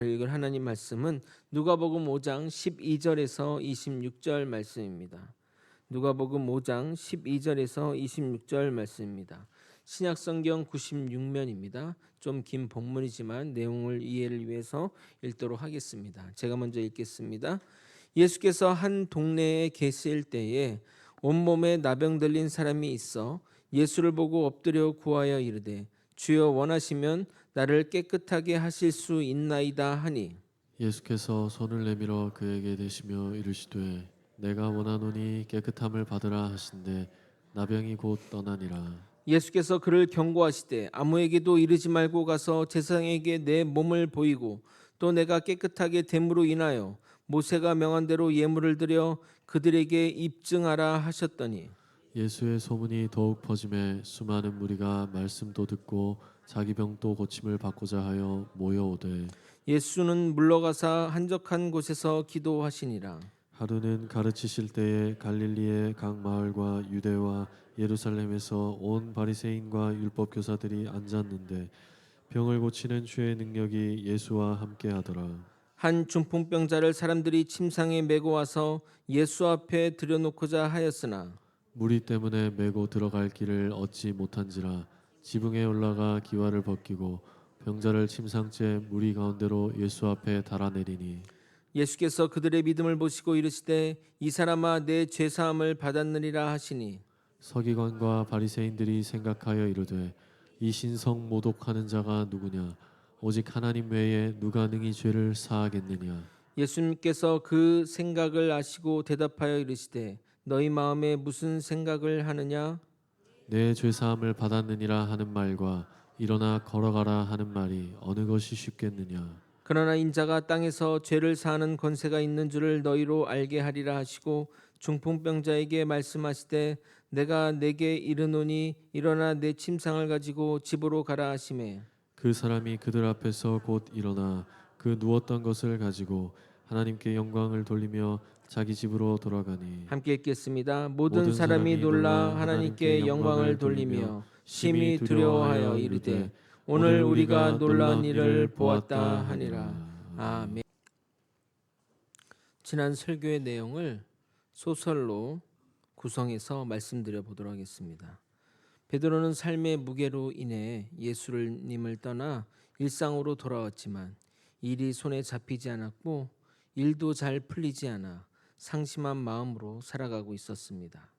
읽을 하나님 말씀은 누가복음 5장 12절에서 26절 말씀입니다. 누가복음 5장 12절에서 26절 말씀입니다. 신약성경 96면입니다. 좀 긴 본문이지만 내용을 이해를 위해서 읽도록 하겠습니다. 제가 먼저 읽겠습니다. 예수께서 한 동네에 계실 때에 온몸에 나병 들린 사람이 있어 예수를 보고 엎드려 구하여 이르되 주여 원하시면 나를 깨끗하게 하실 수 있나이다 하니 예수께서 손을 내밀어 그에게 대시며 이르시되 내가 원하노니 깨끗함을 받으라 하신대 나병이 곧 떠나니라. 예수께서 그를 경고하시되 아무에게도 이르지 말고 가서 제사장에게 내 몸을 보이고 또 내가 깨끗하게 됨으로 인하여 모세가 명한 대로 예물을 드려 그들에게 입증하라 하셨더니 예수의 소문이 더욱 퍼짐에 수많은 무리가 말씀도 듣고 자기 병도 고침을 받고자 하여 모여오되 예수는 물러가사 한적한 곳에서 기도하시니라. 하루는 가르치실 때에 갈릴리의 각 마을과 유대와 예루살렘에서 온 바리새인과 율법 교사들이 앉았는데 병을 고치는 주의 능력이 예수와 함께 하더라. 한 중풍병자를 사람들이 침상에 메고 와서 예수 앞에 들여놓고자 하였으나 무리 때문에 메고 들어갈 길을 얻지 못한지라 지붕에 올라가 기와를 벗기고 병자를 침상째 무리 가운데로 예수 앞에 달아내리니 예수께서 그들의 믿음을 보시고 이르시되 이 사람아 내 죄사함을 받았느니라 하시니 서기관과 바리새인들이 생각하여 이르되 이 신성 모독하는 자가 누구냐 오직 하나님 외에 누가 능히 죄를 사하겠느냐. 예수님께서 그 생각을 아시고 대답하여 이르시되 너희 마음에 무슨 생각을 하느냐 내 죄사함을 받았느니라 하는 말과 일어나 걸어가라 하는 말이 어느 것이 쉽겠느냐. 그러나 인자가 땅에서 죄를 사하는 권세가 있는 줄을 너희로 알게 하리라 하시고 중풍병자에게 말씀하시되 내가 내게 이르노니 일어나 내 침상을 가지고 집으로 가라 하시매 그 사람이 그들 앞에서 곧 일어나 그 누웠던 것을 가지고 하나님께 영광을 돌리며 자기 집으로 돌아가니 함께 읽겠습니다. 모든 모든 사람이 사람이 놀라 놀라 하나님께 영광을 돌리며 심히 두려워하여 두려워하여 이르되 이르되 오늘 우리가 놀라운 놀라운 일을 일을 보았다 보았다 하니라. 하니라. 아멘. 지난 설교의 내용을 소설로 구성해서 말씀드려 보도록 하겠습니다. 베드로는 삶의 무게로 인해 예수님을 떠나 일상으로 돌아왔지만 일이 손에 잡히지 않았고 일도 잘 풀리지 않아 상심한 마음으로 살아가고 있었습니다.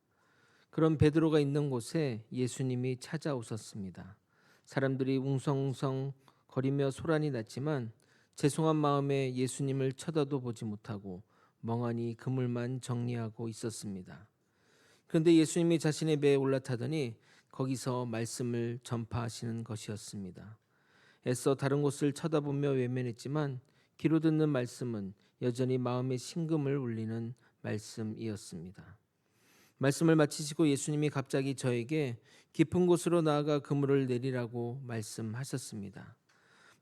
그런 베드로가 있는 곳에 예수님이 찾아오셨습니다. 사람들이 웅성웅성 거리며 소란이 났지만 죄송한 마음에 예수님을 쳐다도 보지 못하고 멍하니 그물만 정리하고 있었습니다. 그런데 예수님이 자신의 배에 올라타더니 거기서 말씀을 전파하시는 것이었습니다. 애써 다른 곳을 쳐다보며 외면했지만 귀로 듣는 말씀은 여전히 마음의 심금을 울리는 말씀이었습니다. 말씀을 마치시고 예수님이 갑자기 저에게 깊은 곳으로 나아가 그물을 내리라고 말씀하셨습니다.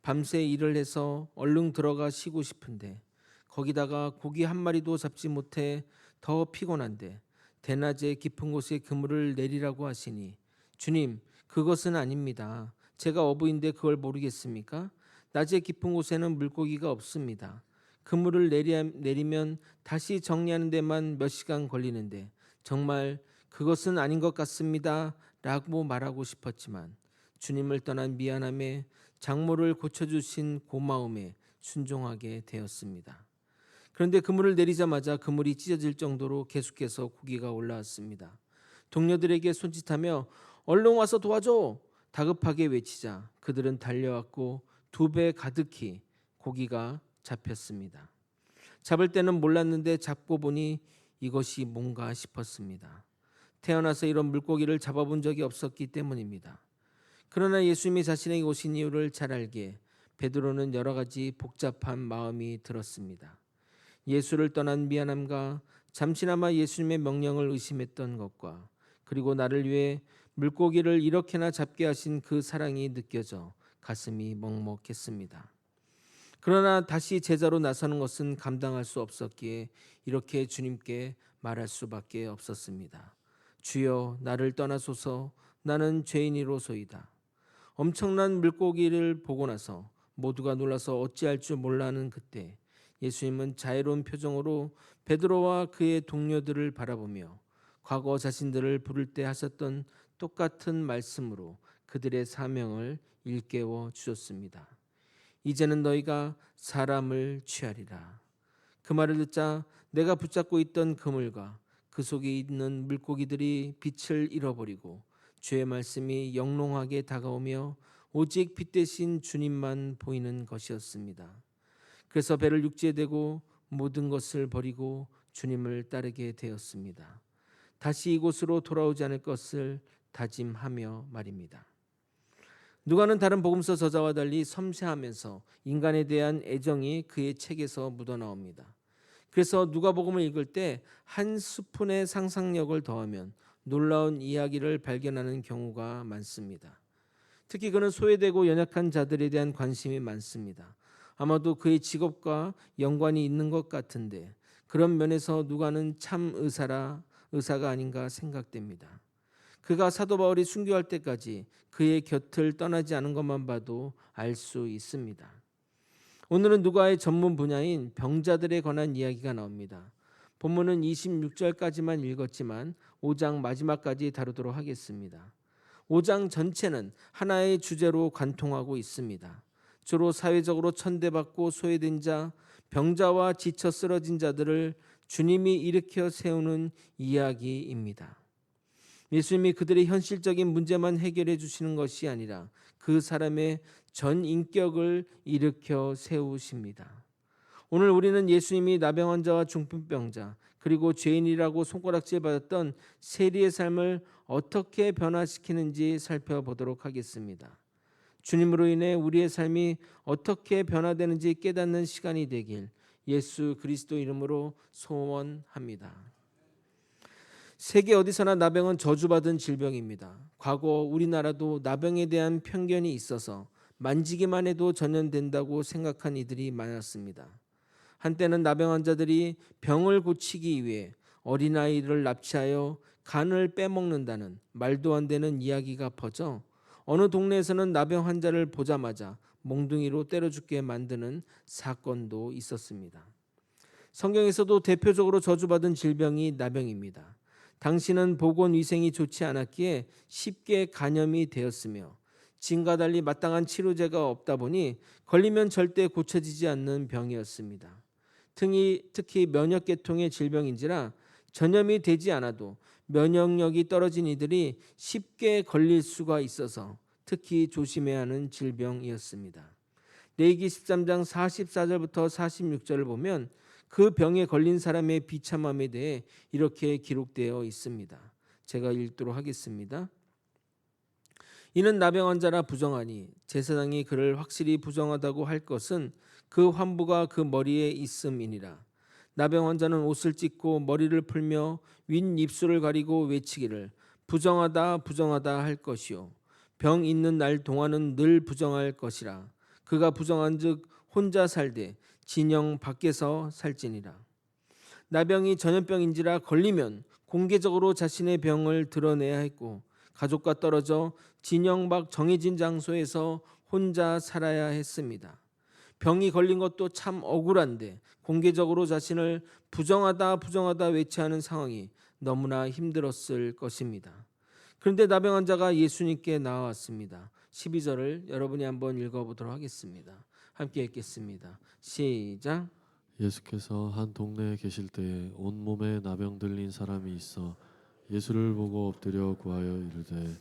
밤새 일을 해서 얼른 들어가 쉬고 싶은데 거기다가 고기 한 마리도 잡지 못해 더 피곤한데 대낮에 깊은 곳에 그물을 내리라고 하시니 주님 그것은 아닙니다. 제가 어부인데 그걸 모르겠습니까? 낮에 깊은 곳에는 물고기가 없습니다. 그물을 내리면 다시 정리하는 데만 몇 시간 걸리는데 정말 그것은 아닌 것 같습니다. 라고 말하고 싶었지만 주님을 떠난 미안함에 장모를 고쳐주신 고마움에 순종하게 되었습니다. 그런데 그물을 내리자마자 그물이 찢어질 정도로 계속해서 고기가 올라왔습니다. 동료들에게 손짓하며 얼른 와서 도와줘! 다급하게 외치자 그들은 달려왔고 2배 가득히 고기가 잡혔습니다. 잡을 때는 몰랐는데 잡고 보니 이것이 뭔가 싶었습니다. 태어나서 이런 물고기를 잡아본 적이 없었기 때문입니다. 그러나 예수님이 자신에게 오신 이유를 잘 알기에 베드로는 여러 가지 복잡한 마음이 들었습니다. 예수를 떠난 미안함과 잠시나마 예수님의 명령을 의심했던 것과 그리고 나를 위해 물고기를 이렇게나 잡게 하신 그 사랑이 느껴져 가슴이 먹먹했습니다. 그러나 다시 제자로 나서는 것은 감당할 수 없었기에 이렇게 주님께 말할 수밖에 없었습니다. 주여 나를 떠나소서 나는 죄인이로소이다. 엄청난 물고기를 보고 나서 모두가 놀라서 어찌할 줄 몰라 하는 그때 예수님은 자애로운 표정으로 베드로와 그의 동료들을 바라보며 과거 자신들을 부를 때 하셨던 똑같은 말씀으로 그들의 사명을 일깨워 주셨습니다. 이제는 너희가 사람을 취하리라. 그 말을 듣자 내가 붙잡고 있던 그물과 그 속에 있는 물고기들이 빛을 잃어버리고 주의 말씀이 영롱하게 다가오며 오직 빛 대신 주님만 보이는 것이었습니다. 그래서 배를 육지에 대고 모든 것을 버리고 주님을 따르게 되었습니다. 다시 이곳으로 돌아오지 않을 것을 다짐하며 말입니다. 누가는 다른 복음서 저자와 달리 섬세하면서 인간에 대한 애정이 그의 책에서 묻어나옵니다. 그래서 누가복음을 읽을 때 한 스푼의 상상력을 더하면 놀라운 이야기를 발견하는 경우가 많습니다. 특히 그는 소외되고 연약한 자들에 대한 관심이 많습니다. 아마도 그의 직업과 연관이 있는 것 같은데 그런 면에서 누가는 참 의사가 아닌가 생각됩니다. 그가 사도 바울이 순교할 때까지 그의 곁을 떠나지 않은 것만 봐도 알 수 있습니다. 오늘은 누가의 전문 분야인 병자들에 관한 이야기가 나옵니다. 본문은 26절까지만 읽었지만 5장 마지막까지 다루도록 하겠습니다. 5장 전체는 하나의 주제로 관통하고 있습니다. 주로 사회적으로 천대받고 소외된 자, 병자와 지쳐 쓰러진 자들을 주님이 일으켜 세우는 이야기입니다. 예수님이 그들의 현실적인 문제만 해결해 주시는 것이 아니라 그 사람의 전 인격을 일으켜 세우십니다. 오늘 우리는 예수님이 나병 환자와 중풍병자 그리고 죄인이라고 손가락질 받았던 세리의 삶을 어떻게 변화시키는지 살펴보도록 하겠습니다. 주님으로 인해 우리의 삶이 어떻게 변화되는지 깨닫는 시간이 되길 예수 그리스도 이름으로 소원합니다. 세계 어디서나 나병은 저주받은 질병입니다. 과거 우리나라도 나병에 대한 편견이 있어서 만지기만 해도 전염된다고 생각한 이들이 많았습니다. 한때는 나병 환자들이 병을 고치기 위해 어린아이를 납치하여 간을 빼먹는다는 말도 안 되는 이야기가 퍼져 어느 동네에서는 나병 환자를 보자마자 몽둥이로 때려 죽게 만드는 사건도 있었습니다. 성경에서도 대표적으로 저주받은 질병이 나병입니다. 당시는 보건위생이 좋지 않았기에 쉽게 감염이 되었으며 진과 달리 마땅한 치료제가 없다 보니 걸리면 절대 고쳐지지 않는 병이었습니다. 특히 면역계통의 질병인지라 전염이 되지 않아도 면역력이 떨어진 이들이 쉽게 걸릴 수가 있어서 특히 조심해야 하는 질병이었습니다. 레위기 13장 44절부터 46절을 보면 그 병에 걸린 사람의 비참함에 대해 이렇게 기록되어 있습니다. 제가 읽도록 하겠습니다. 이는 나병 환자라 부정하니 제사장이 그를 확실히 부정하다고 할 것은 그 환부가 그 머리에 있음이니라. 나병 환자는 옷을 찢고 머리를 풀며 윗입술을 가리고 외치기를 부정하다 부정하다 할 것이요 병 있는 날 동안은 늘 부정할 것이라. 그가 부정한즉 혼자 살되 진영 밖에서 살지니라. 나병이 전염병인지라 걸리면 공개적으로 자신의 병을 드러내야 했고 가족과 떨어져 진영 밖 정해진 장소에서 혼자 살아야 했습니다. 병이 걸린 것도 참 억울한데 공개적으로 자신을 부정하다 외치하는 상황이 너무나 힘들었을 것입니다. 그런데 나병 환자가 예수님께 나왔습니다. 12절을 여러분이 한번 읽어보도록 하겠습니다. 함께 읽겠습니다. 시작. 예수께서 한 동네에 계실 때에 온몸에 나병 들린 사람이 있어 예수를 보고 엎드려 구하여 이르되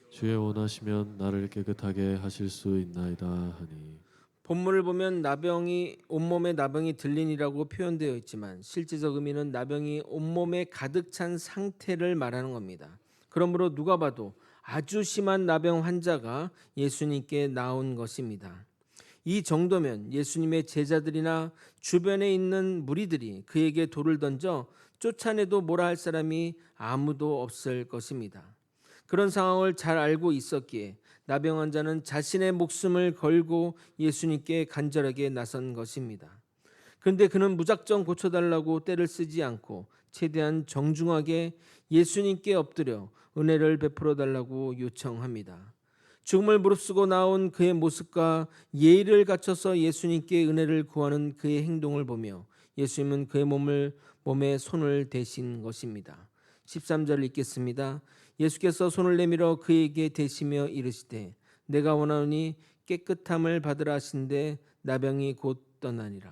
주의 원하시면 나를 깨끗하게 하실 수 있나이다 하니. 본문을 보면 나병이 온몸에 나병이 들린이라고 표현되어 있지만 실제적 의미는 나병이 온몸에 가득 찬 상태를 말하는 겁니다. 그러므로 누가 봐도 아주 심한 나병 환자가 예수님께 나온 것입니다. 이 정도면 예수님의 제자들이나 주변에 있는 무리들이 그에게 돌을 던져 쫓아내도 뭐라 할 사람이 아무도 없을 것입니다. 그런 상황을 잘 알고 있었기에 나병 환자는 자신의 목숨을 걸고 예수님께 간절하게 나선 것입니다. 그런데 그는 무작정 고쳐달라고 떼를 쓰지 않고 최대한 정중하게 예수님께 엎드려 은혜를 베풀어 달라고 요청합니다. 죽음을 무릅쓰고 나온 그의 모습과 예의를 갖춰서 예수님께 은혜를 구하는 그의 행동을 보며 예수님은 그의 몸에 손을 대신 것입니다. 13절을 읽겠습니다. 예수께서 손을 내밀어 그에게 대시며 이르시되 내가 원하노니 깨끗함을 받으라 하신데 나병이 곧 떠나니라.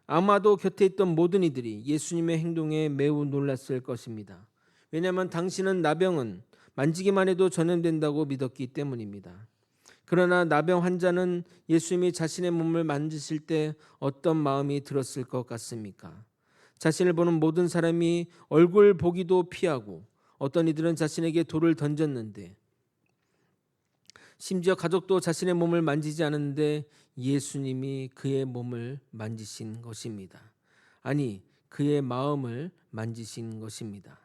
아마도 곁에 있던 모든 이들이 예수님의 행동에 매우 놀랐을 것입니다. 왜냐하면 당신은 나병은 만지기만 해도 전염된다고 믿었기 때문입니다. 그러나 나병 환자는 예수님이 자신의 몸을 만지실 때 어떤 마음이 들었을 것 같습니까? 자신을 보는 모든 사람이 얼굴 보기도 피하고 어떤 이들은 자신에게 돌을 던졌는데 심지어 가족도 자신의 몸을 만지지 않았는데 예수님이 그의 몸을 만지신 것입니다. 아니, 그의 마음을 만지신 것입니다.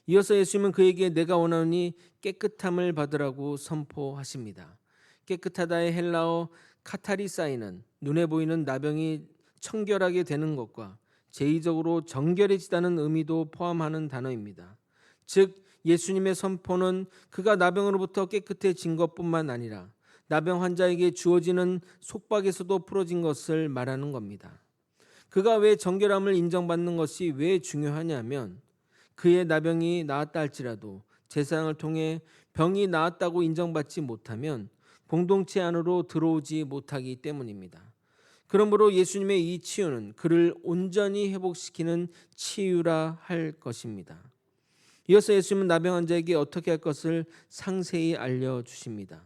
이어서 예수님은 그에게 내가 원하노니 깨끗함을 받으라고 선포하십니다. 깨끗하다의 헬라어 카타리사이는 눈에 보이는 나병이 청결하게 되는 것과 제의적으로 정결해지다는 의미도 포함하는 단어입니다. 즉 예수님의 선포는 그가 나병으로부터 깨끗해진 것뿐만 아니라 나병 환자에게 주어지는 속박에서도 풀어진 것을 말하는 겁니다. 그가 왜 정결함을 인정받는 것이 왜 중요하냐면 그의 나병이 나았다 할지라도 제사장을 통해 병이 나았다고 인정받지 못하면 공동체 안으로 들어오지 못하기 때문입니다. 그러므로 예수님의 이 치유는 그를 온전히 회복시키는 치유라 할 것입니다. 이어서 예수님은 나병 환자에게 어떻게 할 것을 상세히 알려주십니다.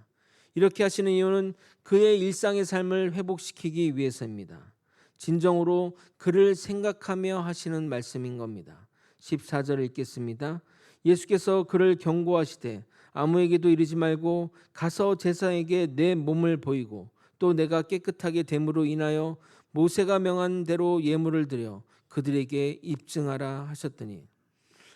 이렇게 하시는 이유는 그의 일상의 삶을 회복시키기 위해서입니다. 진정으로 그를 생각하며 하시는 말씀인 겁니다. 14절을 읽겠습니다. 예수께서 그를 경고하시되 아무에게도 이르지 말고 가서 제사장에게 내 몸을 보이고 또 내가 깨끗하게 됨으로 인하여 모세가 명한 대로 예물을 드려 그들에게 입증하라 하셨더니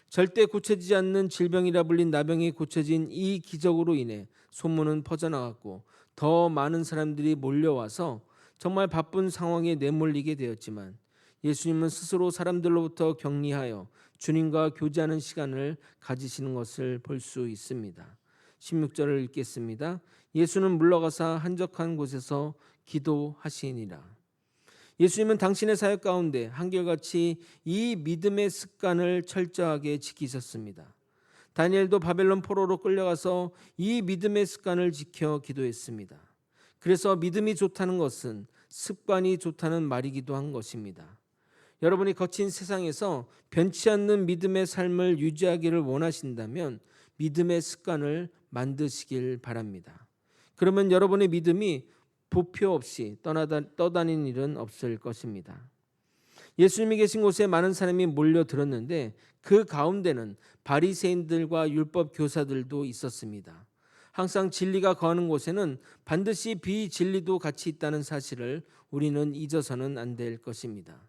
절대 고쳐지지 않는 질병이라 불린 나병이 고쳐진 이 기적으로 인해 소문은 퍼져나갔고 더 많은 사람들이 몰려와서 정말 바쁜 상황에 내몰리게 되었지만 예수님은 스스로 사람들로부터 격리하여 주님과 교제하는 시간을 가지시는 것을 볼 수 있습니다. 16절을 읽겠습니다. 예수는 물러가사 한적한 곳에서 기도하시니라. 예수님은 당신의 사역 가운데 한결같이 이 믿음의 습관을 철저하게 지키셨습니다. 다니엘도 바벨론 포로로 끌려가서 이 믿음의 습관을 지켜 기도했습니다. 그래서 믿음이 좋다는 것은 습관이 좋다는 말이기도 한 것입니다. 여러분이 거친 세상에서 변치 않는 믿음의 삶을 유지하기를 원하신다면 믿음의 습관을 만드시길 바랍니다. 그러면 여러분의 믿음이 부표 없이 떠다니는 일은 없을 것입니다. 예수님이 계신 곳에 많은 사람이 몰려들었는데 그 가운데는 바리새인들과 율법 교사들도 있었습니다. 항상 진리가 거하는 곳에는 반드시 비진리도 같이 있다는 사실을 우리는 잊어서는 안 될 것입니다.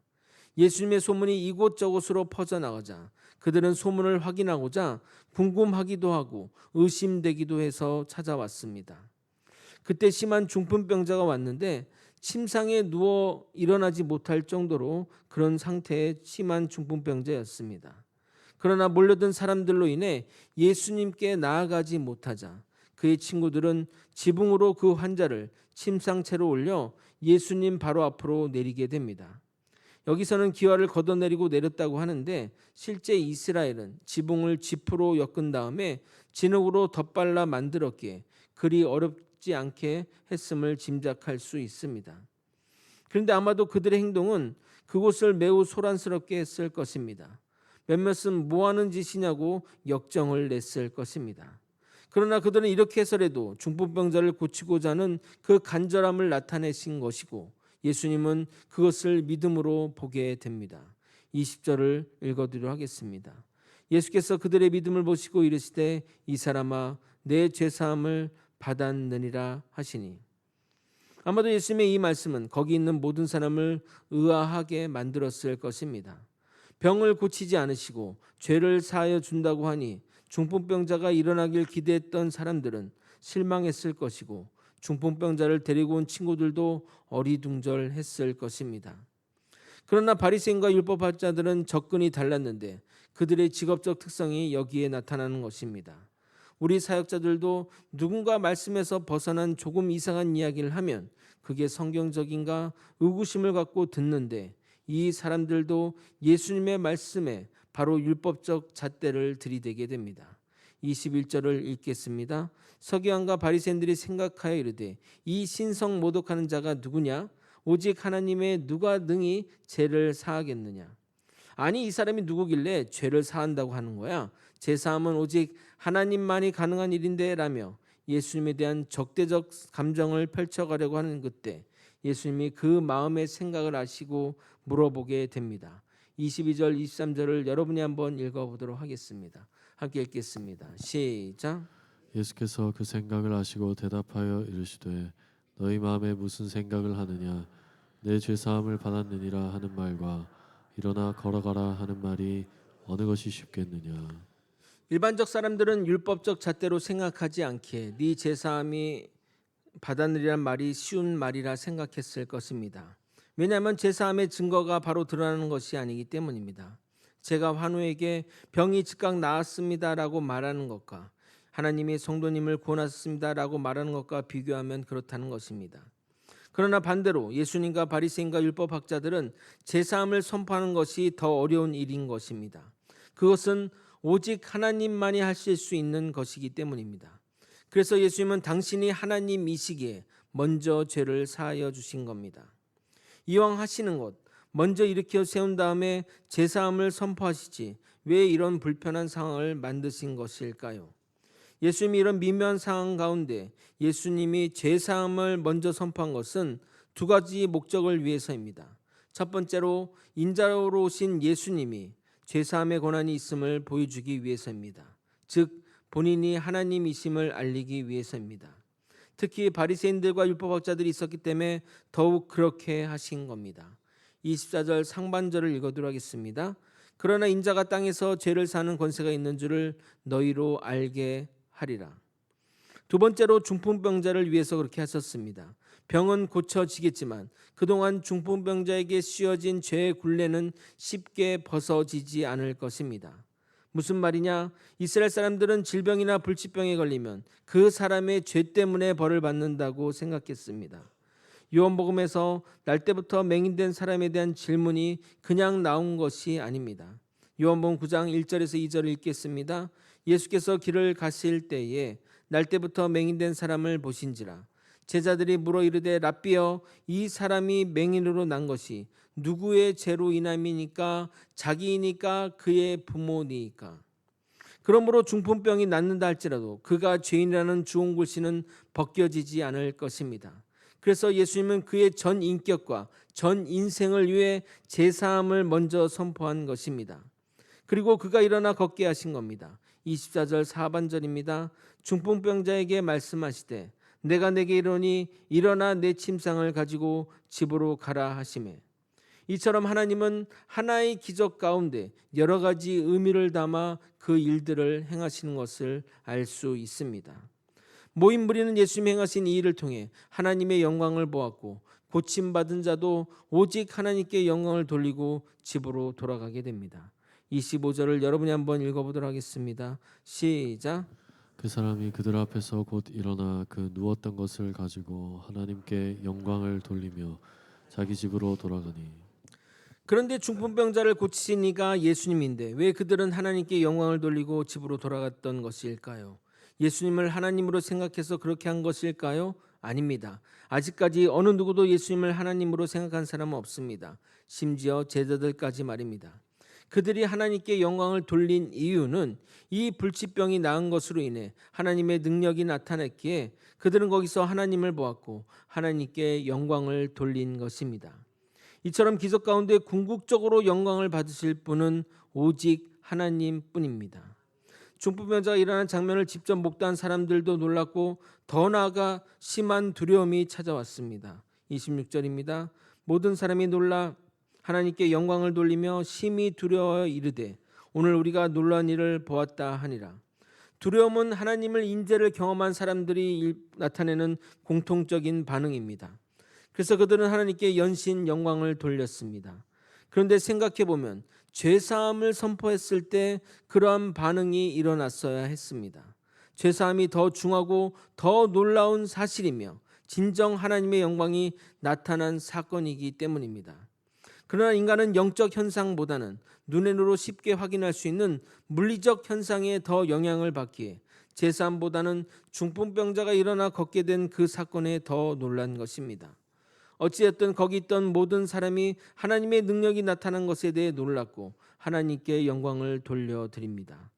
예수님의 소문이 이곳저곳으로 퍼져나가자 그들은 소문을 확인하고자 궁금하기도 하고 의심되기도 해서 찾아왔습니다. 그때 심한 중풍병자가 왔는데 침상에 누워 일어나지 못할 정도로 그런 상태의 심한 중풍병자였습니다. 그러나 몰려든 사람들로 인해 예수님께 나아가지 못하자 그의 친구들은 지붕으로 그 환자를 침상채로 올려 예수님 바로 앞으로 내리게 됩니다. 여기서는 기와를 걷어내리고 내렸다고 하는데 실제 이스라엘은 지붕을 지프로 엮은 다음에 진흙으로 덧발라 만들었기에 그리 어렵지 않게 했음을 짐작할 수 있습니다. 그런데 아마도 그들의 행동은 그곳을 매우 소란스럽게 했을 것입니다. 몇몇은 뭐하는 짓이냐고 역정을 냈을 것입니다. 그러나 그들은 이렇게 해서라도 중풍병자를 고치고자 하는 그 간절함을 나타내신 것이고 예수님은 그것을 믿음으로 보게 됩니다. 20절을 읽어드리도록 하겠습니다. 예수께서 그들의 믿음을 보시고 이르시되 이 사람아 내 죄사함을 받았느니라 하시니 아마도 예수님의 이 말씀은 거기 있는 모든 사람을 의아하게 만들었을 것입니다. 병을 고치지 않으시고 죄를 사하여 준다고 하니 중풍병자가 일어나길 기대했던 사람들은 실망했을 것이고 중풍병자를 데리고 온 친구들도 어리둥절했을 것입니다. 그러나 바리새인과 율법학자들은 접근이 달랐는데 그들의 직업적 특성이 여기에 나타나는 것입니다. 우리 사역자들도 누군가 말씀에서 벗어난 조금 이상한 이야기를 하면 그게 성경적인가 의구심을 갖고 듣는데, 이 사람들도 예수님의 말씀에 바로 율법적 잣대를 들이대게 됩니다. 21절을 읽겠습니다. 서기관과 바리새인들이 생각하여 이르되 이 신성 모독하는 자가 누구냐? 오직 하나님의 누가 능히 죄를 사하겠느냐? 아니, 이 사람이 누구길래 죄를 사한다고 하는 거야? 죄사함은 오직 하나님만이 가능한 일인데 라며 예수님에 대한 적대적 감정을 펼쳐가려고 하는 그때 예수님이 그 마음의 생각을 아시고 물어보게 됩니다. 22절 23절을 여러분이 한번 읽어보도록 하겠습니다. 함께 읽겠습니다. 시작. 예수께서 그 생각을 아시고 대답하여 이르시되 너희 마음에 무슨 생각을 하느냐? 내 죄사함을 받았느니라 하는 말과 일어나 걸어가라 하는 말이 어느 것이 쉽겠느냐? 일반적 사람들은 율법적 잣대로 생각하지 않기에 네 제사함이 받았느리란 말이 쉬운 말이라 생각했을 것입니다. 왜냐하면 제사함의 증거가 바로 드러나는 것이 아니기 때문입니다. 제가 환우에게 병이 즉각 나았습니다라고 말하는 것과 하나님이 성도님을 구원하셨습니다라고 말하는 것과 비교하면 그렇다는 것입니다. 그러나 반대로 예수님과 바리새인과 율법학자들은 제사함을 선포하는 것이 더 어려운 일인 것입니다. 그것은 오직 하나님만이 하실 수 있는 것이기 때문입니다. 그래서 예수님은 당신이 하나님이시기에 먼저 죄를 사하여 주신 겁니다. 이왕 하시는 것, 먼저 일으켜 세운 다음에 제사함을 선포하시지 왜 이런 불편한 상황을 만드신 것일까요? 예수님이 이런 미묘한 상황 가운데 예수님이 제사함을 먼저 선포한 것은 두 가지 목적을 위해서입니다. 첫 번째로 인자로 오신 예수님이 제사함의 권한이 있음을 보여주기 위해서입니다. 즉 본인이 하나님이심을 알리기 위해서입니다. 특히 바리새인들과 율법학자들이 있었기 때문에 더욱 그렇게 하신 겁니다. 24절 상반절을 읽어드리도록 하겠습니다. 그러나 인자가 땅에서 죄를 사는 권세가 있는 줄을 너희로 알게 하리라. 두 번째로 중풍병자를 위해서 그렇게 하셨습니다. 병은 고쳐지겠지만 그동안 중풍병자에게 씌워진 죄의 굴레는 쉽게 벗어지지 않을 것입니다. 무슨 말이냐? 이스라엘 사람들은 질병이나 불치병에 걸리면 그 사람의 죄 때문에 벌을 받는다고 생각했습니다. 요한복음에서 날 때부터 맹인된 사람에 대한 질문이 그냥 나온 것이 아닙니다. 요한복음 9장 1절에서 2절을 읽겠습니다. 예수께서 길을 가실 때에 날 때부터 맹인된 사람을 보신지라. 제자들이 물어 이르되 랍비여, 이 사람이 맹인으로 난 것이 누구의 죄로 인함이니까? 자기이니까 그의 부모니까? 그러므로 중풍병이 낫는다 할지라도 그가 죄인이라는 주홍 글씨는 벗겨지지 않을 것입니다. 그래서 예수님은 그의 전 인격과 전 인생을 위해 제사함을 먼저 선포한 것입니다. 그리고 그가 일어나 걷게 하신 겁니다. 24절 하반절입니다. 중풍병자에게 말씀하시되 내가 내게 이르노니 일어나 내 침상을 가지고 집으로 가라 하시매. 이처럼 하나님은 하나의 기적 가운데 여러 가지 의미를 담아 그 일들을 행하시는 것을 알 수 있습니다. 모인 무리는 예수님이 행하신 이 일을 통해 하나님의 영광을 보았고 고침받은 자도 오직 하나님께 영광을 돌리고 집으로 돌아가게 됩니다. 25절을 여러분이 한번 읽어보도록 하겠습니다. 시작. 그 사람이 그들 앞에서 곧 일어나 그 누웠던 것을 가지고 하나님께 영광을 돌리며 자기 집으로 돌아가니. 그런데 중풍병자를 고치신 이가 예수님인데 왜 그들은 하나님께 영광을 돌리고 집으로 돌아갔던 것일까요? 예수님을 하나님으로 생각해서 그렇게 한 것일까요? 아닙니다. 아직까지 어느 누구도 예수님을 하나님으로 생각한 사람은 없습니다. 심지어 제자들까지 말입니다. 그들이 하나님께 영광을 돌린 이유는 이 불치병이 나은 것으로 인해 하나님의 능력이 나타났기에 그들은 거기서 하나님을 보았고 하나님께 영광을 돌린 것입니다. 이처럼 기적 가운데 궁극적으로 영광을 받으실 분은 오직 하나님뿐입니다. 중풍병자가 일어난 장면을 직접 목도한 사람들도 놀랐고 더 나아가 심한 두려움이 찾아왔습니다. 26절입니다. 모든 사람이 놀라 하나님께 영광을 돌리며 심히 두려워 이르되 오늘 우리가 놀라운 일을 보았다 하니라. 두려움은 하나님을 인재를 경험한 사람들이 나타내는 공통적인 반응입니다. 그래서 그들은 하나님께 연신 영광을 돌렸습니다. 그런데 생각해 보면 죄사함을 선포했을 때 그러한 반응이 일어났어야 했습니다. 죄사함이 더 중하고 더 놀라운 사실이며 진정 하나님의 영광이 나타난 사건이기 때문입니다. 그러나 인간은 영적 현상보다는 눈으로 쉽게 확인할 수 있는 물리적 현상에 더 영향을 받기에 제사함보다는 중풍병자가 일어나 걷게 된 그 사건에 더 놀란 것입니다. 어찌됐든 거기 있던 모든 사람이 하나님의 능력이 나타난 것에 대해 놀랐고 하나님께 영광을 돌려드립니다.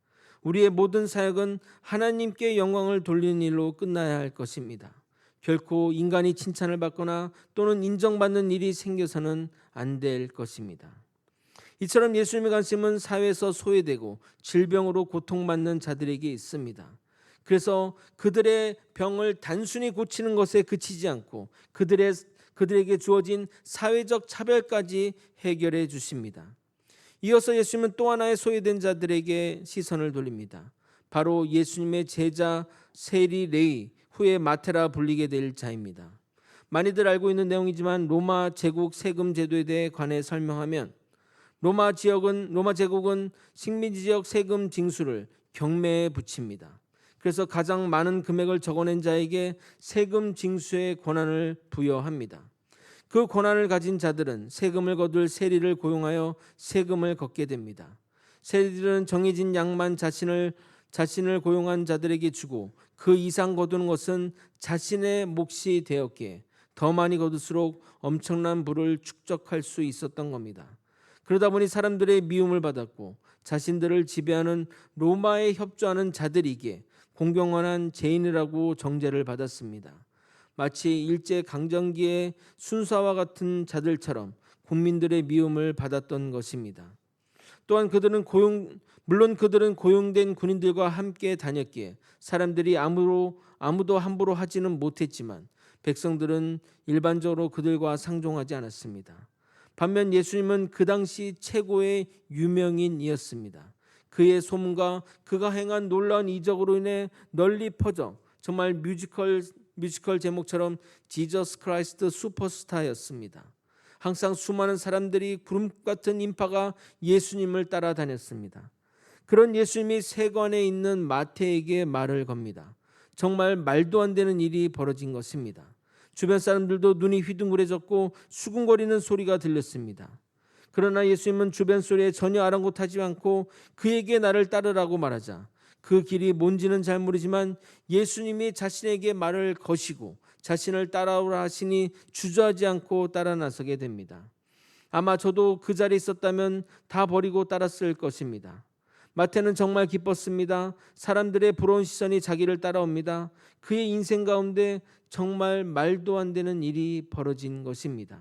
우리의 모든 사역은 하나님께 영광을 돌리는 일로 끝나야 할 것입니다. 결코 인간이 칭찬을 받거나 또는 인정받는 일이 생겨서는 안 될 것입니다. 이처럼 예수님의 관심은 사회에서 소외되고 질병으로 고통받는 자들에게 있습니다. 그래서 그들의 병을 단순히 고치는 것에 그치지 않고 그들에게 주어진 사회적 차별까지 해결해 주십니다. 이어서 예수님은 또 하나의 소외된 자들에게 시선을 돌립니다. 바로 예수님의 제자 세리 레위, 후에 마테라 불리게 될 자입니다. 많이들 알고 있는 내용이지만 로마 제국 세금 제도에 대해 관해 설명하면 로마 제국은 식민지적 세금 징수를 경매에 붙입니다. 그래서 가장 많은 금액을 적어낸 자에게 세금 징수의 권한을 부여합니다. 그 권한을 가진 자들은 세금을 거둘 세리를 고용하여 세금을 걷게 됩니다. 세리들은 정해진 양만 자신을 고용한 자들에게 주고 그 이상 거두는 것은 자신의 몫이 되었기에 더 많이 거둘수록 엄청난 부를 축적할 수 있었던 겁니다. 그러다 보니 사람들의 미움을 받았고 자신들을 지배하는 로마에 협조하는 자들이기에 공경원한 죄인이라고 정죄를 받았습니다. 마치 일제 강점기의 순사와 같은 자들처럼 국민들의 미움을 받았던 것입니다. 또한 물론 그들은 고용된 군인들과 함께 다녔기에 사람들이 아무도 함부로 하지는 못했지만 백성들은 일반적으로 그들과 상종하지 않았습니다. 반면 예수님은 그 당시 최고의 유명인이었습니다. 그의 소문과 그가 행한 놀라운 이적으로 인해 널리 퍼져 정말 뮤지컬 제목처럼 지저스 크라이스트 슈퍼스타였습니다. 항상 수많은 사람들이 구름 같은 인파가 예수님을 따라다녔습니다. 그런 예수님이 세관에 있는 마태에게 말을 겁니다. 정말 말도 안 되는 일이 벌어진 것입니다. 주변 사람들도 눈이 휘둥그레졌고 수군거리는 소리가 들렸습니다. 그러나 예수님은 주변 소리에 전혀 아랑곳하지 않고 그에게 나를 따르라고 말하자 그 길이 뭔지는 잘 모르지만 예수님이 자신에게 말을 거시고 자신을 따라오라 하시니 주저하지 않고 따라 나서게 됩니다. 아마 저도 그 자리에 있었다면 다 버리고 따랐을 것입니다. 마태는 정말 기뻤습니다. 사람들의 부러운 시선이 자기를 따라옵니다. 그의 인생 가운데 정말 말도 안 되는 일이 벌어진 것입니다.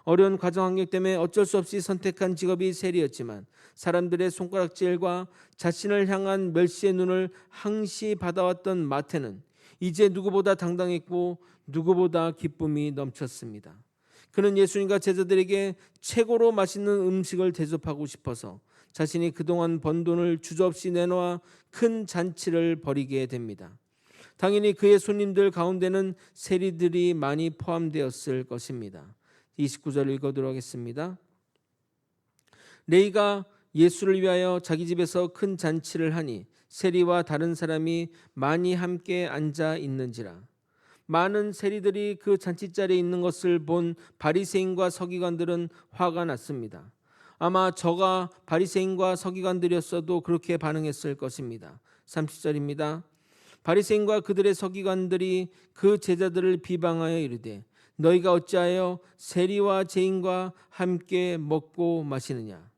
어려운 가정 환경 때문에 어쩔 수 없이 선택한 직업이 세리였지만 사람들의 손가락질과 자신을 향한 멸시의 눈을 항시 받아왔던 마태는 이제 누구보다 당당했고 누구보다 기쁨이 넘쳤습니다. 그는 예수님과 제자들에게 최고로 맛있는 음식을 대접하고 싶어서 자신이 그동안 번 돈을 주저없이 내놓아 큰 잔치를 벌이게 됩니다. 당연히 그의 손님들 가운데는 세리들이 많이 포함되었을 것입니다. 29절 읽어드리도록 하겠습니다. 레위가 예수를 위하여 자기 집에서 큰 잔치를 하니 세리와 다른 사람이 많이 함께 앉아 있는지라. 많은 세리들이 그 잔치자리에 있는 것을 본 바리새인과 서기관들은 화가 났습니다. 아마 저가 바리새인과 서기관들이었어도 그렇게 반응했을 것입니다. 30절입니다. 바리새인과 그들의 서기관들이 그 제자들을 비방하여 이르되 너희가 어찌하여 세리와 죄인과 함께 먹고 마시느냐.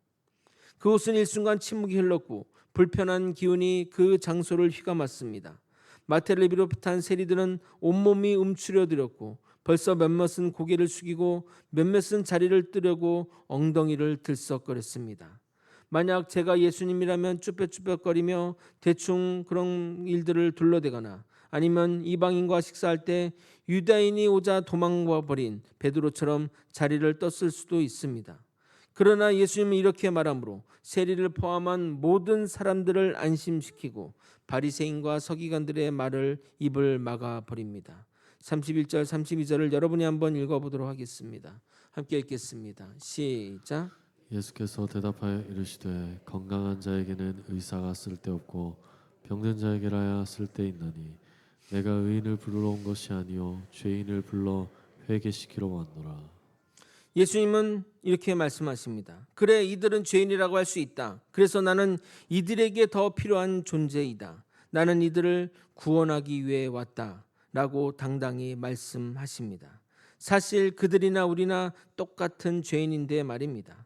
그곳은 일순간 침묵이 흘렀고 불편한 기운이 그 장소를 휘감았습니다. 마태를 비롯한 세리들은 온몸이 움츠려들었고 벌써 몇몇은 고개를 숙이고 몇몇은 자리를 뜨려고 엉덩이를 들썩거렸습니다. 만약 제가 예수님이라면 쭈뼛쭈뼛거리며 대충 그런 일들을 둘러대거나 아니면 이방인과 식사할 때 유다인이 오자 도망가 버린 베드로처럼 자리를 떴을 수도 있습니다. 그러나 예수님은 이렇게 말하므로 세리를 포함한 모든 사람들을 안심시키고 바리새인과 서기관들의 말을 입을 막아 버립니다. 31절 32절을 여러분이 한번 읽어보도록 하겠습니다. 함께 읽겠습니다. 시작. 예수께서 대답하여 이르시되 건강한 자에게는 의사가 쓸데없고 병든 자에게라야 쓸데있나니 내가 의인을 부르러 온 것이 아니요 죄인을 불러 회개시키러 왔노라. 예수님은 이렇게 말씀하십니다. 그래, 이들은 죄인이라고 할 수 있다. 그래서 나는 이들에게 더 필요한 존재이다. 나는 이들을 구원하기 위해 왔다. 라고 당당히 말씀하십니다. 사실 그들이나 우리나 똑같은 죄인인데 말입니다.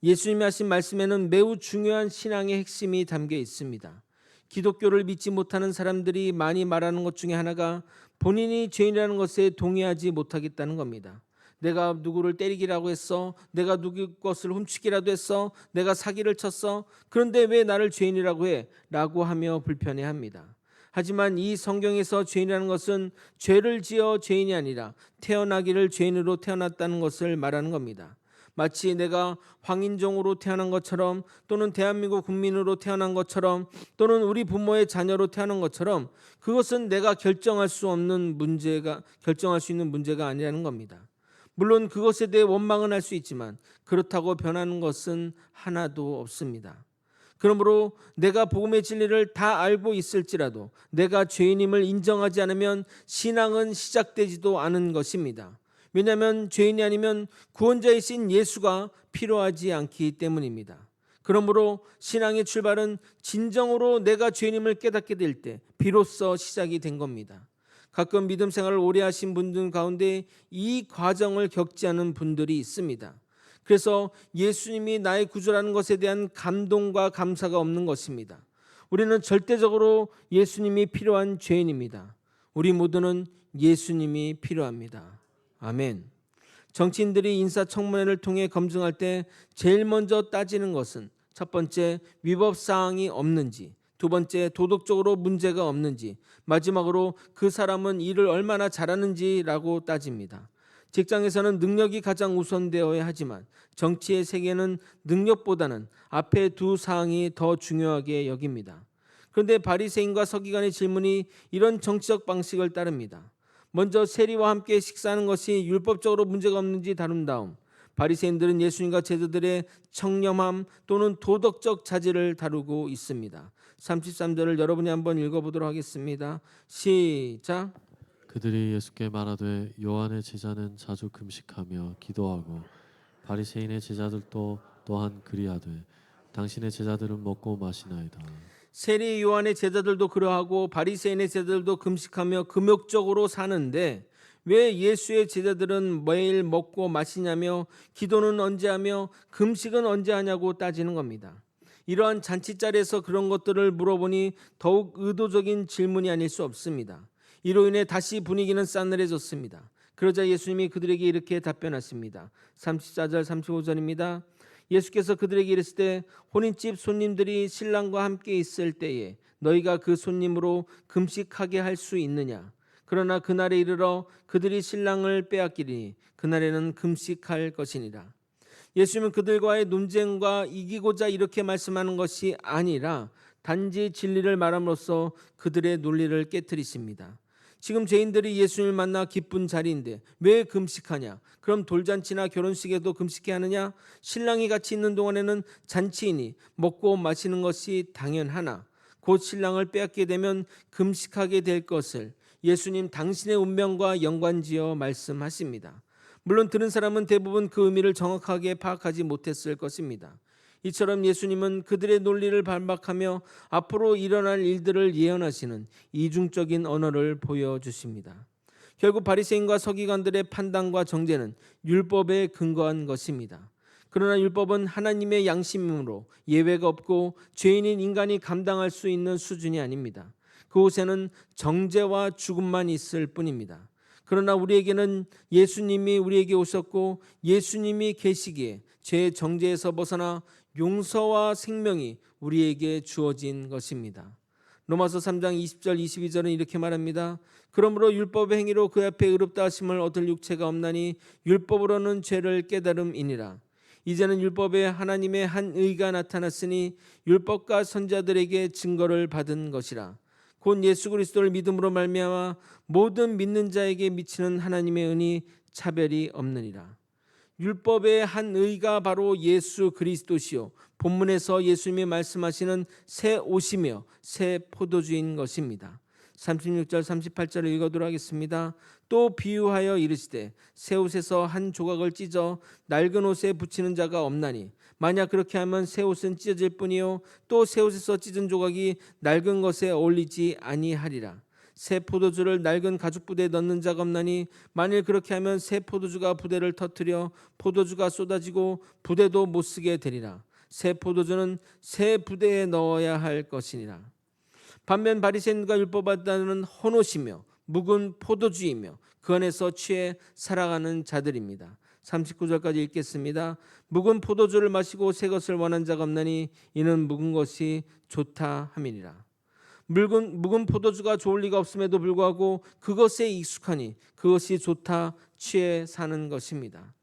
예수님이 하신 말씀에는 매우 중요한 신앙의 핵심이 담겨 있습니다. 기독교를 믿지 못하는 사람들이 많이 말하는 것 중에 하나가 본인이 죄인이라는 것에 동의하지 못하겠다는 겁니다. 내가 누구를 때리기라고 했어. 내가 누구 것을 훔치기라도 했어. 내가 사기를 쳤어. 그런데 왜 나를 죄인이라고 해? 라고 하며 불편해합니다. 하지만 이 성경에서 죄인이라는 것은 죄를 지어 죄인이 아니라 태어나기를 죄인으로 태어났다는 것을 말하는 겁니다. 마치 내가 황인종으로 태어난 것처럼, 또는 대한민국 국민으로 태어난 것처럼, 또는 우리 부모의 자녀로 태어난 것처럼, 그것은 내가 결정할 수 있는 문제가 아니라는 겁니다. 물론 그것에 대해 원망은 할 수 있지만 그렇다고 변하는 것은 하나도 없습니다. 그러므로 내가 복음의 진리를 다 알고 있을지라도 내가 죄인임을 인정하지 않으면 신앙은 시작되지도 않은 것입니다. 왜냐하면 죄인이 아니면 구원자이신 예수가 필요하지 않기 때문입니다. 그러므로 신앙의 출발은 진정으로 내가 죄인임을 깨닫게 될 때 비로소 시작이 된 겁니다. 가끔 믿음 생활을 오래 하신 분들 가운데 이 과정을 겪지 않은 분들이 있습니다. 그래서 예수님이 나의 구주라는 것에 대한 감동과 감사가 없는 것입니다. 우리는 절대적으로 예수님이 필요한 죄인입니다. 우리 모두는 예수님이 필요합니다. 아멘. 정치인들이 인사청문회를 통해 검증할 때 제일 먼저 따지는 것은 첫 번째, 위법 사항이 없는지, 두 번째, 도덕적으로 문제가 없는지, 마지막으로 그 사람은 일을 얼마나 잘하는지라고 따집니다. 직장에서는 능력이 가장 우선되어야 하지만 정치의 세계는 능력보다는 앞에 두 사항이 더 중요하게 여깁니다. 그런데 바리새인과 서기관의 질문이 이런 정치적 방식을 따릅니다. 먼저 세리와 함께 식사하는 것이 율법적으로 문제가 없는지 다룬 다음 바리새인들은 예수님과 제자들의 청렴함 또는 도덕적 자질을 다루고 있습니다. 33절을 여러분이 한번 읽어보도록 하겠습니다. 시작. 그들이 예수께 말하되 요한의 제자는 자주 금식하며 기도하고 바리새인의 제자들도 또한 그리하되 당신의 제자들은 먹고 마시나이다. 세리 요한의 제자들도 그러하고 바리새인의 제자들도 금식하며 금욕적으로 사는데 왜 예수의 제자들은 매일 먹고 마시냐며 기도는 언제 하며 금식은 언제 하냐고 따지는 겁니다. 이러한 잔치자리에서 그런 것들을 물어보니 더욱 의도적인 질문이 아닐 수 없습니다. 이로 인해 다시 분위기는 싸늘해졌습니다. 그러자 예수님이 그들에게 이렇게 답변하십니다. 34절 35절입니다. 예수께서 그들에게 이르실 때 혼인집 손님들이 신랑과 함께 있을 때에 너희가 그 손님으로 금식하게 할 수 있느냐? 그러나 그날에 이르러 그들이 신랑을 빼앗기리니 그날에는 금식할 것이니라. 예수님은 그들과의 논쟁과 이기고자 이렇게 말씀하는 것이 아니라 단지 진리를 말함으로써 그들의 논리를 깨트리십니다. 지금 죄인들이 예수님을 만나 기쁜 자리인데 왜 금식하냐? 그럼 돌잔치나 결혼식에도 금식해야 하느냐? 신랑이 같이 있는 동안에는 잔치이니 먹고 마시는 것이 당연하나 곧 신랑을 빼앗게 되면 금식하게 될 것을 예수님 당신의 운명과 연관지어 말씀하십니다. 물론 들은 사람은 대부분 그 의미를 정확하게 파악하지 못했을 것입니다. 이처럼 예수님은 그들의 논리를 반박하며 앞으로 일어날 일들을 예언하시는 이중적인 언어를 보여주십니다. 결국 바리새인과 서기관들의 판단과 정죄는 율법에 근거한 것입니다. 그러나 율법은 하나님의 양심이므로 예외가 없고 죄인인 인간이 감당할 수 있는 수준이 아닙니다. 그곳에는 정죄와 죽음만 있을 뿐입니다. 그러나 우리에게는 예수님이 우리에게 오셨고 예수님이 계시기에 죄의 정죄에서 벗어나 용서와 생명이 우리에게 주어진 것입니다. 로마서 3장 20절 22절은 이렇게 말합니다. 그러므로 율법의 행위로 그 앞에 의롭다 하심을 얻을 육체가 없나니 율법으로는 죄를 깨달음이니라. 이제는 율법에 하나님의 한 의가 나타났으니 율법과 선자들에게 증거를 받은 것이라. 곧 예수 그리스도를 믿음으로 말미암아 모든 믿는 자에게 미치는 하나님의 은이 차별이 없느니라. 율법의 한 의가 바로 예수 그리스도시요 본문에서 예수님이 말씀하시는 새 옷이며 새 포도주인 것입니다. 36절 38절을 읽어도록 하겠습니다. 또 비유하여 이르시되 새 옷에서 한 조각을 찢어 낡은 옷에 붙이는 자가 없나니 만약 그렇게 하면 새 옷은 찢어질 뿐이요 또 새 옷에서 찢은 조각이 낡은 것에 어울리지 아니하리라. 새 포도주를 낡은 가죽 부대에 넣는 자가 없나니 만일 그렇게 하면 새 포도주가 부대를 터뜨려 포도주가 쏟아지고 부대도 못 쓰게 되리라. 새 포도주는 새 부대에 넣어야 할 것이니라. 반면 바리새인과 율법학자는 헌옷이며 묵은 포도주이며 그 안에서 취해 살아가는 자들입니다. 39절까지 읽겠습니다. 묵은 포도주를 마시고 새 것을 원한 자가 없나니 이는 묵은 것이 좋다 함이니라. 묵은 포도주가 좋을 리가 없음에도 불구하고 그것에 익숙하니 그것이 좋다 취해 사는 것입니다.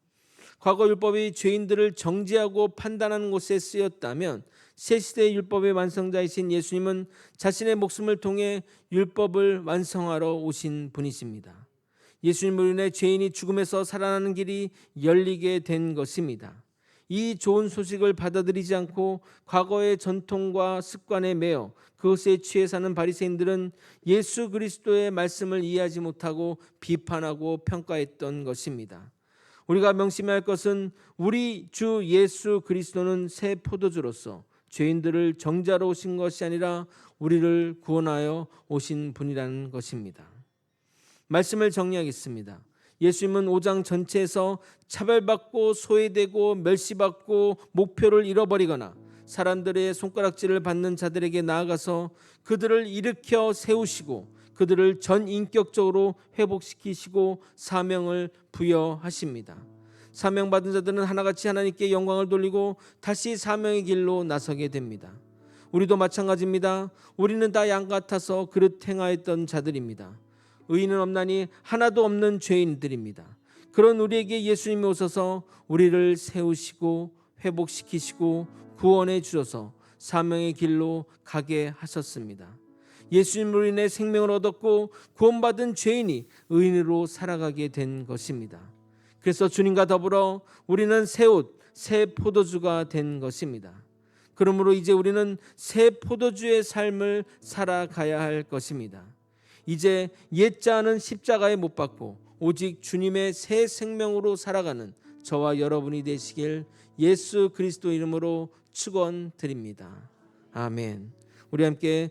과거 율법이 죄인들을 정죄하고 판단하는 곳에 쓰였다면 새 시대의 율법의 완성자이신 예수님은 자신의 목숨을 통해 율법을 완성하러 오신 분이십니다. 예수님으로 인해 죄인이 죽음에서 살아나는 길이 열리게 된 것입니다. 이 좋은 소식을 받아들이지 않고 과거의 전통과 습관에 매여 그것에 취해 사는 바리새인들은 예수 그리스도의 말씀을 이해하지 못하고 비판하고 평가했던 것입니다. 우리가 명심해야 할 것은 우리 주 예수 그리스도는 새 포도주로서 죄인들을 정죄하러 오신 것이 아니라 우리를 구원하여 오신 분이라는 것입니다. 말씀을 정리하겠습니다. 예수님은 5장 전체에서 차별받고 소외되고 멸시받고 목표를 잃어버리거나 사람들의 손가락질을 받는 자들에게 나아가서 그들을 일으켜 세우시고 그들을 전인격적으로 회복시키시고 사명을 부여하십니다. 사명받은 자들은 하나같이 하나님께 영광을 돌리고 다시 사명의 길로 나서게 됩니다. 우리도 마찬가지입니다. 우리는 다 양 같아서 그릇 행하였던 자들입니다. 의인은 없나니 하나도 없는 죄인들입니다. 그런 우리에게 예수님이 오셔서 우리를 세우시고 회복시키시고 구원해 주셔서 사명의 길로 가게 하셨습니다. 예수님으로 인해 생명을 얻었고 구원받은 죄인이 의인으로 살아가게 된 것입니다. 그래서 주님과 더불어 우리는 새 옷, 새 포도주가 된 것입니다. 그러므로 이제 우리는 새 포도주의 삶을 살아가야 할 것입니다. 이제 옛자는 십자가에 못 박고 오직 주님의 새 생명으로 살아가는 저와 여러분이 되시길 예수 그리스도 이름으로 축원드립니다. 아멘. 우리 함께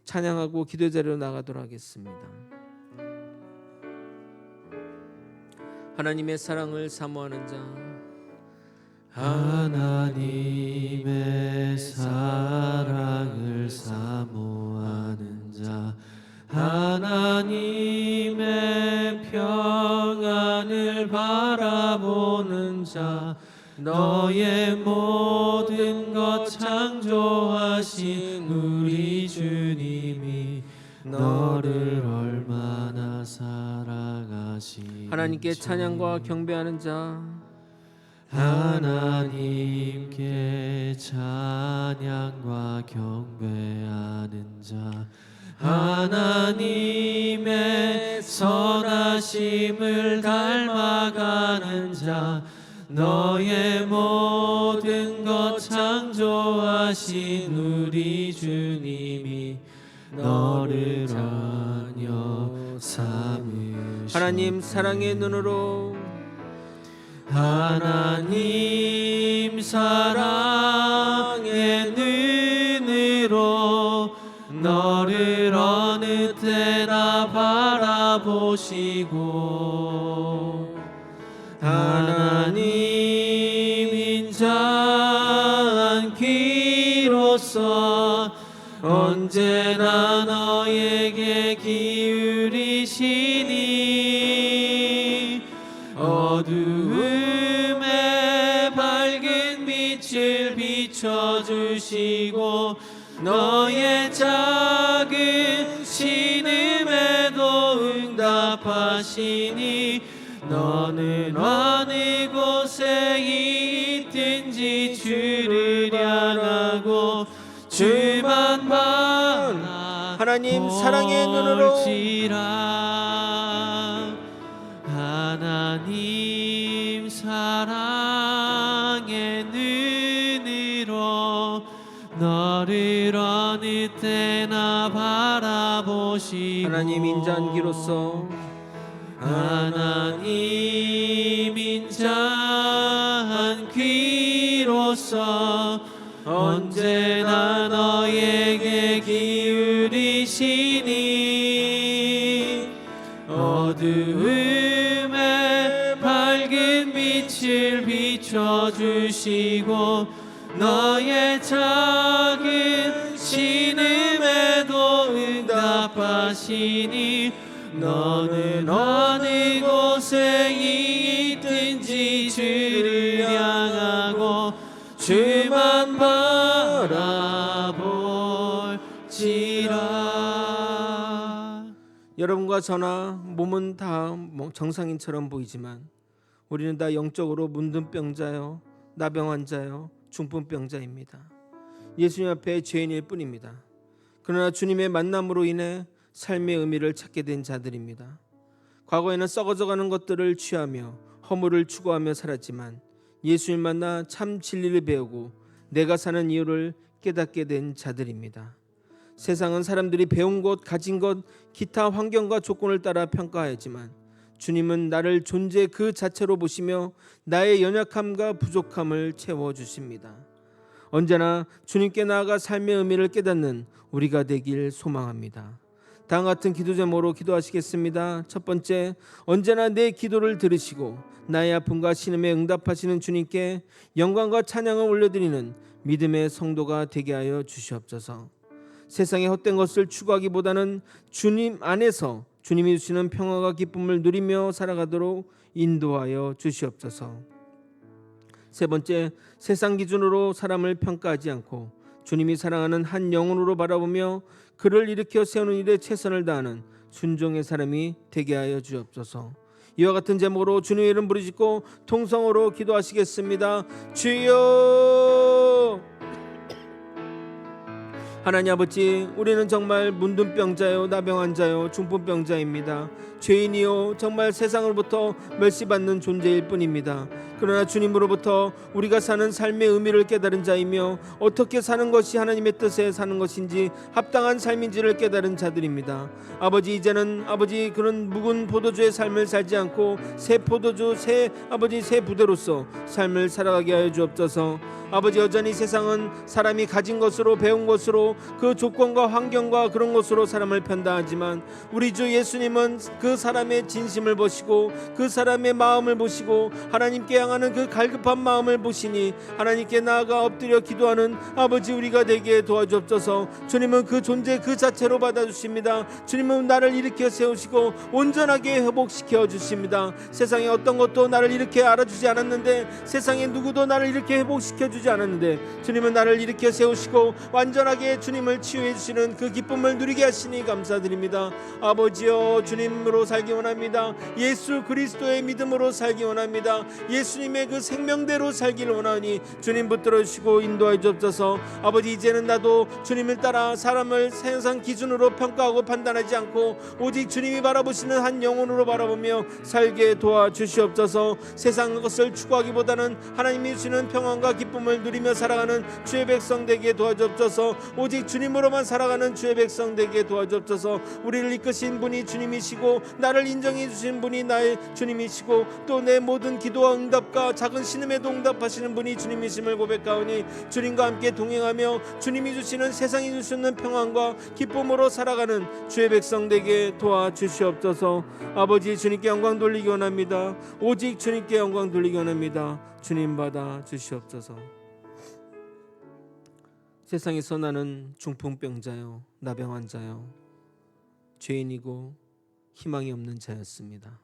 찬양하고 기도의 자리로 나가도록 하겠습니다. 하나님의 사랑을 사모하는 자, 하나님의 사랑을 사모하는 자, 하나님의 평안을 바라보는 자, 너의 모든 것 창조하신 우리 주님이 너를 얼마나 사랑하시는지 하나님께 찬양과 경배하는 자, 하나님께 찬양과 경배하는 자, 하나님의 선하심을 닮아가는 자, 너의 모든 것 창조하신 우리 주님이 너를 아녀 삼으시오. 하나님 사랑의 눈으로, 하나님 사랑의 눈으로 너를 어느 때나 바라보시고, 하나님 인자한 귀로서 언제나 너에게 기울이시니 어두움에 밝은 빛을 비춰주시고 너의 작은 신음에도 응답하시니 너는 어느 곳에 있든지 주를 향하고 주만 바라 하나님 사랑의 눈으로, 하나님 사랑 나를 어느 때나 바라보시고 하나님 인자한 귀로서 하나님 인자한 귀로서 언제나 너에게 기울이시니 어두움에 밝은 빛을 비춰주시고 너의 작은 신음에도 응답하시니 너는 어느 곳에 있든지 주를 향하고 주만 바라볼지라. 여러분과 저나 몸은 다 정상인처럼 보이지만 우리는 다 영적으로 문둥병자요, 나병환자요, 중풍병자입니다. 예수님 앞에 죄인일 뿐입니다. 그러나 주님의 만남으로 인해 삶의 의미를 찾게 된 자들입니다. 과거에는 썩어져가는 것들을 취하며 허물을 추구하며 살았지만 예수님 만나 참 진리를 배우고 내가 사는 이유를 깨닫게 된 자들입니다. 세상은 사람들이 배운 것, 가진 것, 기타 환경과 조건을 따라 평가하지만 주님은 나를 존재 그 자체로 보시며 나의 연약함과 부족함을 채워주십니다. 언제나 주님께 나아가 삶의 의미를 깨닫는 우리가 되길 소망합니다. 다음 같은 기도 제목으로 기도하시겠습니다. 첫 번째, 언제나 내 기도를 들으시고 나의 아픔과 신음에 응답하시는 주님께 영광과 찬양을 올려드리는 믿음의 성도가 되게 하여 주시옵소서. 세상의 헛된 것을 추구하기보다는 주님 안에서 주님이 주시는 평화와 기쁨을 누리며 살아가도록 인도하여 주시옵소서. 세 번째, 세상 기준으로 사람을 평가하지 않고 주님이 사랑하는 한 영혼으로 바라보며 그를 일으켜 세우는 일에 최선을 다하는 순종의 사람이 되게 하여 주옵소서. 이와 같은 제목으로 주님의 이름 부르짖고 통성으로 기도하시겠습니다. 주여! 하나님 아버지, 우리는 정말 문둥병자요, 나병환자요, 중풍병자입니다. 죄인이요, 정말 세상으로부터 멸시받는 존재일 뿐입니다. 그러나 주님으로부터 우리가 사는 삶의 의미를 깨달은 자이며 어떻게 사는 것이 하나님의 뜻에 사는 것인지 합당한 삶인지를 깨달은 자들입니다. 아버지, 이제는 아버지 그런 묵은 포도주의 삶을 살지 않고 새 포도주 새 부대로서 삶을 살아가게 하여 주옵소서. 아버지, 여전히 세상은 사람이 가진 것으로 배운 것으로 그 조건과 환경과 그런 것으로 사람을 편다하지만 우리 주 예수님은 그 사람의 진심을 보시고 그 사람의 마음을 보시고 하나님께 향하는 그 갈급한 마음을 보시니 하나님께 나아가 엎드려 기도하는 아버지 우리가 되게 도와주옵소서. 주님은 그 존재 그 자체로 받아주십니다. 주님은 나를 일으켜 세우시고 온전하게 회복시켜 주십니다. 세상에 어떤 것도 나를 이렇게 알아주지 않았는데, 세상에 누구도 나를 이렇게 회복시켜 주지 않았는데 주님은 나를 일으켜 세우시고 완전하게 주님을 치유해 주시는 그 기쁨을 누리게 하시니 감사드립니다. 아버지여, 주님으로 살기 원합니다. 예수 그리스도의 믿음으로 살기 원합니다. 예수님의 그 생명대로 살기를 원하니 주님 붙들어 주시고 인도하여 주옵소서. 아버지, 이제는 나도 주님을 따라 사람을 세상 기준으로 평가하고 판단하지 않고 오직 주님이 바라보시는 한 영혼으로 바라보며 살게 도와주시옵소서. 세상 것을 추구하기보다는 하나님이 주시는 평안과 기쁨을 누리며 살아가는 주의 백성 되게 도와주옵소서. 오직 주님으로만 살아가는 주의 백성 되게 도와주옵소서. 우리를 이끄신 분이 주님이시고 나를 인정해 주신 분이 나의 주님이시고 또 내 모든 기도와 응답과 작은 신음에도 응답하시는 분이 주님이심을 고백하오니 주님과 함께 동행하며 주님이 주시는 세상이 주시는 평안과 기쁨으로 살아가는 주의 백성 되게 도와주시옵소서. 아버지, 주님께 영광 돌리기 원합니다. 오직 주님께 영광 돌리기 원합니다. 주님 받아 주시옵소서. 세상에서 나는 중풍병자요, 나병환자요, 죄인이고 희망이 없는 자였습니다.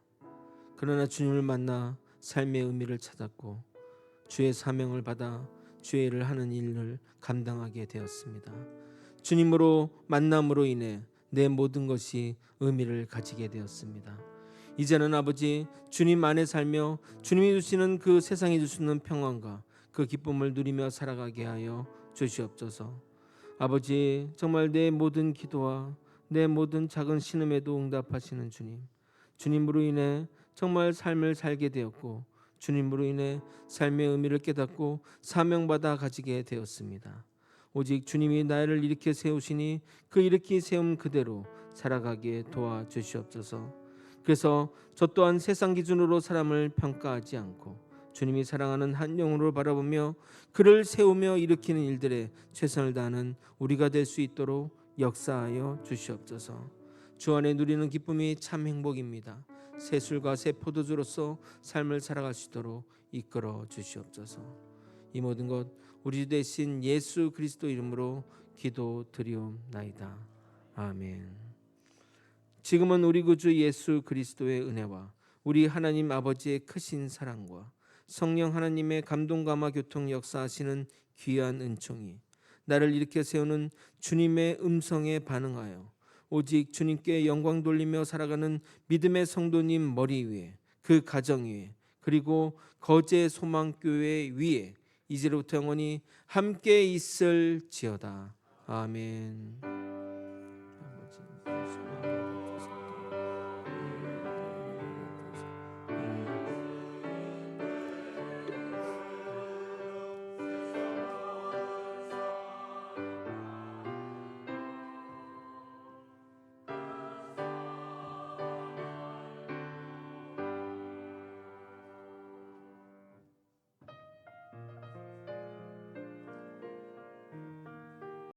그러나 주님을 만나 삶의 의미를 찾았고 주의 사명을 받아 주의 일을 하는 일을 감당하게 되었습니다. 주님으로 만남으로 인해 내 모든 것이 의미를 가지게 되었습니다. 이제는 아버지, 주님 안에 살며 주님이 주시는 그 세상이 주시는 평안과 그 기쁨을 누리며 살아가게 하여 주시옵소서. 아버지, 정말 내 모든 기도와 내 모든 작은 신음에도 응답하시는 주님, 주님으로 인해 정말 삶을 살게 되었고 주님으로 인해 삶의 의미를 깨닫고 사명받아 가지게 되었습니다. 오직 주님이 나를 일으켜 세우시니 그 일으키 세움 그대로 살아가게 도와주시옵소서. 그래서 저 또한 세상 기준으로 사람을 평가하지 않고 주님이 사랑하는 한 영혼으로 바라보며 그를 세우며 일으키는 일들에 최선을 다하는 우리가 될 수 있도록 역사하여 주시옵소서. 주 안에 누리는 기쁨이 참 행복입니다. 새 술과 새 포도주로서 삶을 살아갈 수 있도록 이끌어 주시옵소서. 이 모든 것 우리 주 대신 예수 그리스도 이름으로 기도드리옵나이다. 아멘. 지금은 우리 구주 예수 그리스도의 은혜와 우리 하나님 아버지의 크신 사랑과 성령 하나님의 감동 감화 교통 역사하시는 귀한 은총이 나를 일으켜 세우는 주님의 음성에 반응하여 오직 주님께 영광 돌리며 살아가는 믿음의 성도님 머리 위에, 그 가정 위에, 그리고 거제 소망교회 위에 이제로부터 영원히 함께 있을지어다. 아멘.